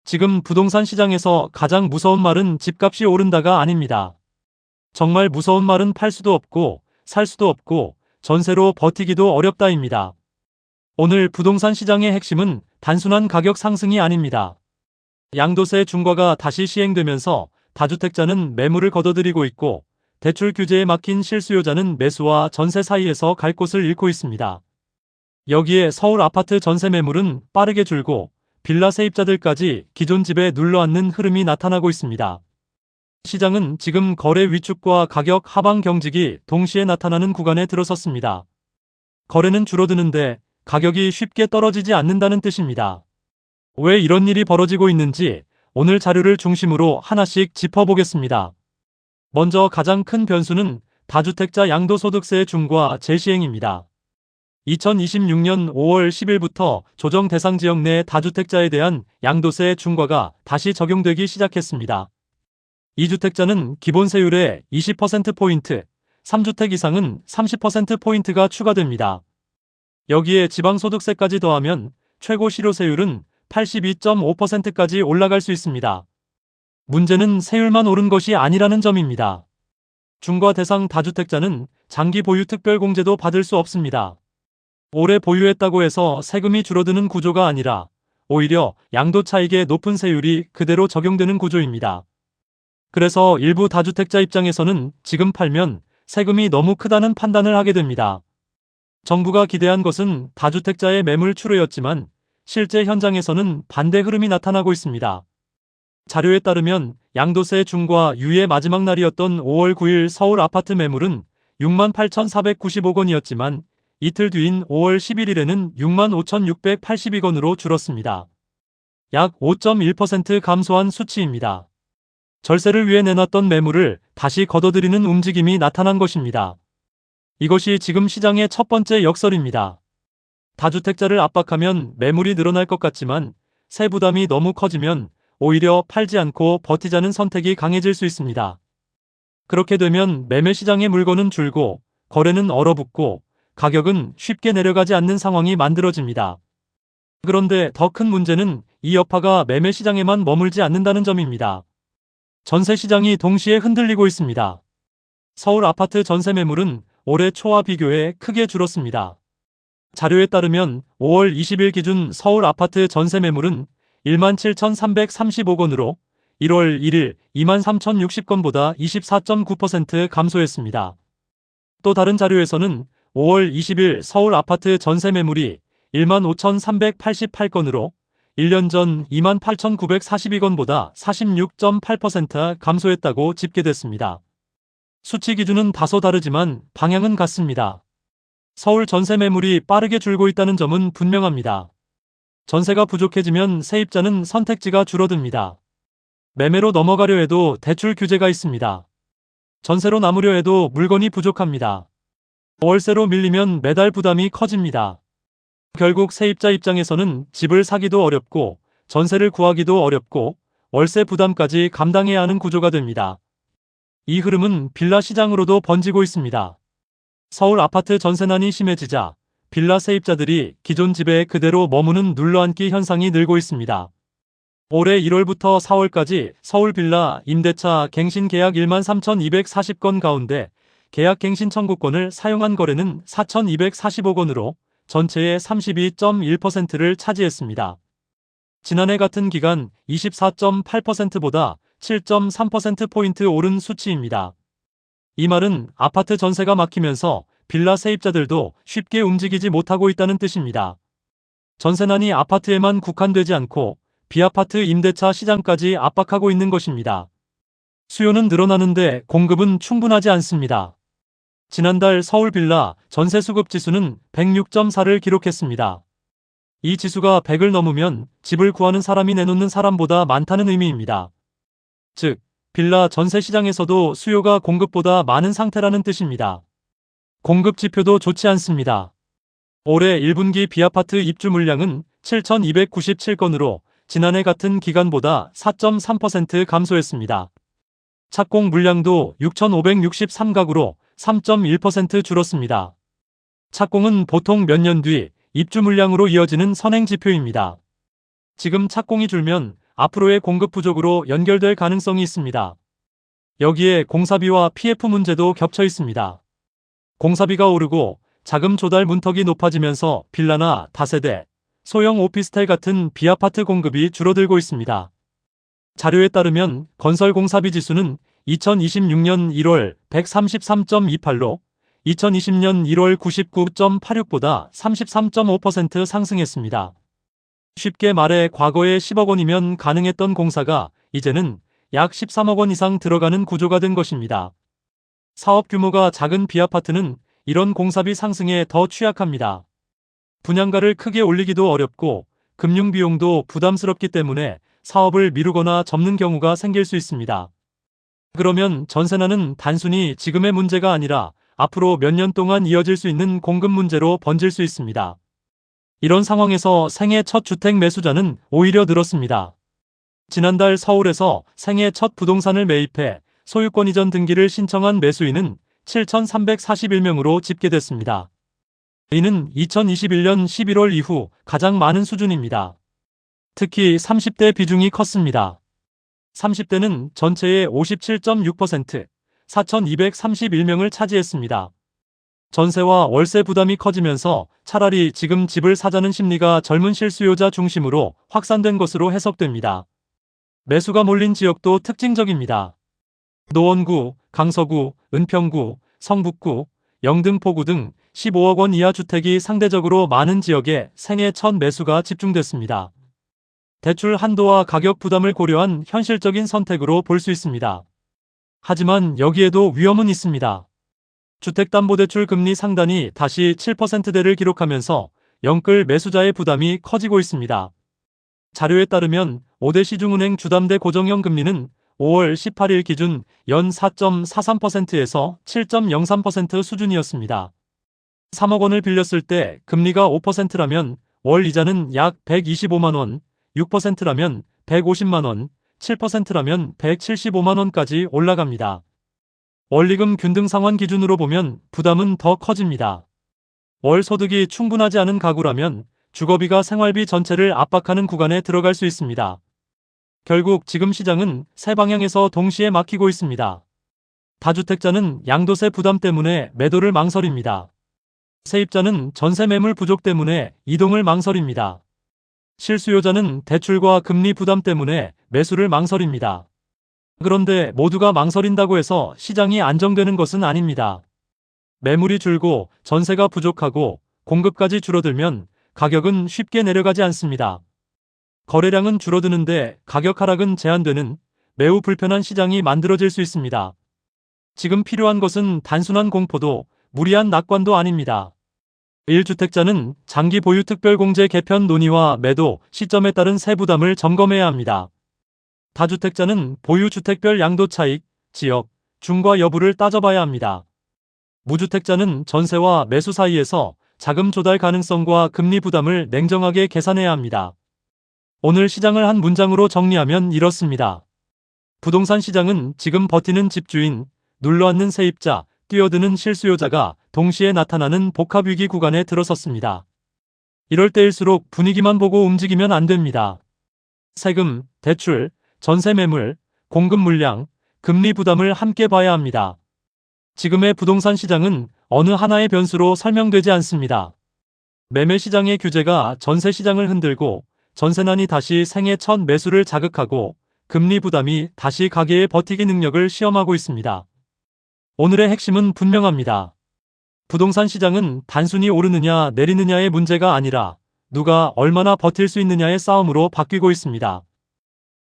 지금 부동산 시장에서 가장 무서운 말은 집값이 오른다가 아닙니다. 정말 무서운 말은 팔 수도 없고 살 수도 없고 전세로 버티기도 어렵다입니다. 오늘 부동산 시장의 핵심은 단순한 가격 상승이 아닙니다. 양도세 중과가 다시 시행되면서 다주택자는 매물을 걷어들이고 있고 대출 규제에 막힌 실수요자는 매수와 전세 사이에서 갈 곳을 잃고 있습니다. 여기에 서울 아파트 전세 매물은 빠르게 줄고 빌라 세입자들까지 기존 집에 눌러앉는 흐름이 나타나고 있습니다. 시장은 지금 거래 위축과 가격 하방 경직이 동시에 나타나는 구간에 들어섰습니다. 거래는 줄어드는데 가격이 쉽게 떨어지지 않는다는 뜻입니다. 왜 이런 일이 벌어지고 있는지 오늘 자료를 중심으로 하나씩 짚어보겠습니다. 먼저 가장 큰 변수는 다주택자 양도소득세 중과 재시행입니다. 2026년 5월 10일부터 조정 대상 지역 내 다주택자에 대한 양도세 중과가 다시 적용되기 시작했습니다. 2주택자는 기본 세율의 20%포인트, 3주택 이상은 30%포인트가 추가됩니다. 여기에 지방소득세까지 더하면 최고 실효세율은 82.5%까지 올라갈 수 있습니다. 문제는 세율만 오른 것이 아니라는 점입니다. 중과 대상 다주택자는 장기 보유 특별공제도 받을 수 없습니다. 오래 보유했다고 해서 세금이 줄어드는 구조가 아니라 오히려 양도 차익의 높은 세율이 그대로 적용되는 구조입니다. 그래서 일부 다주택자 입장에서는 지금 팔면 세금이 너무 크다는 판단을 하게 됩니다. 정부가 기대한 것은 다주택자의 매물 추로였지만 실제 현장에서는 반대 흐름이 나타나고 있습니다. 자료에 따르면 양도세 중과 유예 마지막 날이었던 5월 9일 서울 아파트 매물은 68,495억 원이었지만 이틀 뒤인 5월 11일에는 65,682건으로 줄었습니다. 약 5.1% 감소한 수치입니다. 절세를 위해 내놨던 매물을 다시 걷어들이는 움직임이 나타난 것입니다. 이것이 지금 시장의 첫 번째 역설입니다. 다주택자를 압박하면 매물이 늘어날 것 같지만 세 부담이 너무 커지면 오히려 팔지 않고 버티자는 선택이 강해질 수 있습니다. 그렇게 되면 매매 시장의 물건은 줄고 거래는 얼어붙고 가격은 쉽게 내려가지 않는 상황이 만들어집니다. 그런데 더 큰 문제는 이 여파가 매매 시장에만 머물지 않는다는 점입니다. 전세 시장이 동시에 흔들리고 있습니다. 서울 아파트 전세 매물은 올해 초와 비교해 크게 줄었습니다. 자료에 따르면 5월 20일 기준 서울 아파트 전세 매물은 17,335건으로 1월 1일 23,060건보다 24.9% 감소했습니다. 또 다른 자료에서는 5월 20일 서울 아파트 전세 매물이 15,388건으로 1년 전 28,942건보다 46.8% 감소했다고 집계됐습니다. 수치 기준은 다소 다르지만 방향은 같습니다. 서울 전세 매물이 빠르게 줄고 있다는 점은 분명합니다. 전세가 부족해지면 세입자는 선택지가 줄어듭니다. 매매로 넘어가려 해도 대출 규제가 있습니다. 전세로 남으려 해도 물건이 부족합니다. 월세로 밀리면 매달 부담이 커집니다. 결국 세입자 입장에서는 집을 사기도 어렵고 전세를 구하기도 어렵고 월세 부담까지 감당해야 하는 구조가 됩니다. 이 흐름은 빌라 시장으로도 번지고 있습니다. 서울 아파트 전세난이 심해지자 빌라 세입자들이 기존 집에 그대로 머무는 눌러앉기 현상이 늘고 있습니다. 올해 1월부터 4월까지 서울 빌라 임대차 갱신 계약 13,240건 가운데 계약 갱신 청구권을 사용한 거래는 4,245건으로 전체의 32.1%를 차지했습니다. 지난해 같은 기간 24.8%보다 7.3%포인트 오른 수치입니다. 이 말은 아파트 전세가 막히면서 빌라 세입자들도 쉽게 움직이지 못하고 있다는 뜻입니다. 전세난이 아파트에만 국한되지 않고 비아파트 임대차 시장까지 압박하고 있는 것입니다. 수요는 늘어나는데 공급은 충분하지 않습니다. 지난달 서울 빌라 전세 수급 지수는 106.4를 기록했습니다. 이 지수가 100을 넘으면 집을 구하는 사람이 내놓는 사람보다 많다는 의미입니다. 즉, 빌라 전세 시장에서도 수요가 공급보다 많은 상태라는 뜻입니다. 공급 지표도 좋지 않습니다. 올해 1분기 비아파트 입주 물량은 7,297건으로 지난해 같은 기간보다 4.3% 감소했습니다. 착공 물량도 6,563가구로 3.1% 줄었습니다. 착공은 보통 몇 년 뒤 입주 물량으로 이어지는 선행 지표입니다. 지금 착공이 줄면 앞으로의 공급 부족으로 연결될 가능성이 있습니다. 여기에 공사비와 PF 문제도 겹쳐 있습니다. 공사비가 오르고 자금 조달 문턱이 높아지면서 빌라나 다세대, 소형 오피스텔 같은 비아파트 공급이 줄어들고 있습니다. 자료에 따르면 건설 공사비 지수는 2026년 1월 133.28로 2020년 1월 99.86보다 33.5% 상승했습니다. 쉽게 말해 과거에 10억 원이면 가능했던 공사가 이제는 약 13억 원 이상 들어가는 구조가 된 것입니다. 사업 규모가 작은 비아파트는 이런 공사비 상승에 더 취약합니다. 분양가를 크게 올리기도 어렵고 금융 비용도 부담스럽기 때문에 사업을 미루거나 접는 경우가 생길 수 있습니다. 그러면 전세난은 단순히 지금의 문제가 아니라 앞으로 몇 년 동안 이어질 수 있는 공급 문제로 번질 수 있습니다. 이런 상황에서 생애 첫 주택 매수자는 오히려 늘었습니다. 지난달 서울에서 생애 첫 부동산을 매입해 소유권 이전 등기를 신청한 매수인은 7,341명으로 집계됐습니다. 이는 2021년 11월 이후 가장 많은 수준입니다. 특히 30대 비중이 컸습니다. 30대는 전체의 57.6%, 4,231명을 차지했습니다. 전세와 월세 부담이 커지면서 차라리 지금 집을 사자는 심리가 젊은 실수요자 중심으로 확산된 것으로 해석됩니다. 매수가 몰린 지역도 특징적입니다. 노원구, 강서구, 은평구, 성북구, 영등포구 등 15억 원 이하 주택이 상대적으로 많은 지역에 생애 첫 매수가 집중됐습니다. 대출 한도와 가격 부담을 고려한 현실적인 선택으로 볼 수 있습니다. 하지만 여기에도 위험은 있습니다. 주택담보대출 금리 상단이 다시 7%대를 기록하면서 영끌 매수자의 부담이 커지고 있습니다. 자료에 따르면 5대 시중은행 주담대 고정형 금리는 5월 18일 기준 연 4.43%에서 7.03% 수준이었습니다. 3억 원을 빌렸을 때 금리가 5%라면 월 이자는 약 125만 원, 6%라면 150만 원, 7%라면 175만 원까지 올라갑니다. 원리금 균등 상환 기준으로 보면 부담은 더 커집니다. 월 소득이 충분하지 않은 가구라면 주거비가 생활비 전체를 압박하는 구간에 들어갈 수 있습니다. 결국 지금 시장은 세 방향에서 동시에 막히고 있습니다. 다주택자는 양도세 부담 때문에 매도를 망설입니다. 세입자는 전세 매물 부족 때문에 이동을 망설입니다. 실수요자는 대출과 금리 부담 때문에 매수를 망설입니다. 그런데 모두가 망설인다고 해서 시장이 안정되는 것은 아닙니다. 매물이 줄고 전세가 부족하고 공급까지 줄어들면 가격은 쉽게 내려가지 않습니다. 거래량은 줄어드는데 가격 하락은 제한되는 매우 불편한 시장이 만들어질 수 있습니다. 지금 필요한 것은 단순한 공포도 무리한 낙관도 아닙니다. 1주택자는 장기 보유 특별공제 개편 논의와 매도 시점에 따른 세부담을 점검해야 합니다. 다주택자는 보유 주택별 양도 차익, 지역, 중과 여부를 따져봐야 합니다. 무주택자는 전세와 매수 사이에서 자금 조달 가능성과 금리 부담을 냉정하게 계산해야 합니다. 오늘 시장을 한 문장으로 정리하면 이렇습니다. 부동산 시장은 지금 버티는 집주인, 눌러앉는 세입자, 뛰어드는 실수요자가 동시에 나타나는 복합위기 구간에 들어섰습니다. 이럴 때일수록 분위기만 보고 움직이면 안 됩니다. 세금, 대출, 전세 매물, 공급 물량, 금리 부담을 함께 봐야 합니다. 지금의 부동산 시장은 어느 하나의 변수로 설명되지 않습니다. 매매 시장의 규제가 전세 시장을 흔들고 전세난이 다시 생애 첫 매수를 자극하고 금리 부담이 다시 가계의 버티기 능력을 시험하고 있습니다. 오늘의 핵심은 분명합니다. 부동산 시장은 단순히 오르느냐 내리느냐의 문제가 아니라 누가 얼마나 버틸 수 있느냐의 싸움으로 바뀌고 있습니다.